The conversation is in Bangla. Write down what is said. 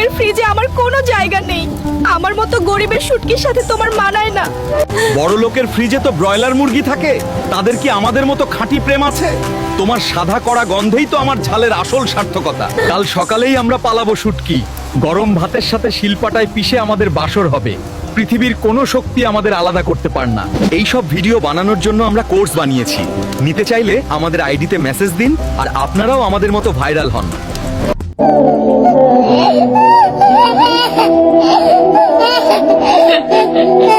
লোকের ফ্রিজে আমার কোনো জায়গা নেই। আমার মতো গরিবের শুটকির সাথে তোমার মানায় না। বড় লোকের ফ্রিজে তো ব্রয়লার মুরগি থাকে, তাদের কি আমাদের মতো খাঁটি প্রেম আছে? তোমার সাদা করা গন্ধেই তো আমার ঝালের আসল সার্থকতা। কাল সকালেই আমরা পালাবো শুটকি। গরম ভাতের সাথে শিলপাটায় পিষে আমাদের বাসর হবে। পৃথিবীর কোনো শক্তি আমাদের আলাদা করতে পারে না। এই সব ভিডিও বানানোর জন্য আমরা কোর্স বানিয়েছি। নিতে চাইলে আমাদের আইডিতে মেসেজ দিন, আর আপনারাও আমাদের মতো ভাইরাল হন। Ha ha ha ha!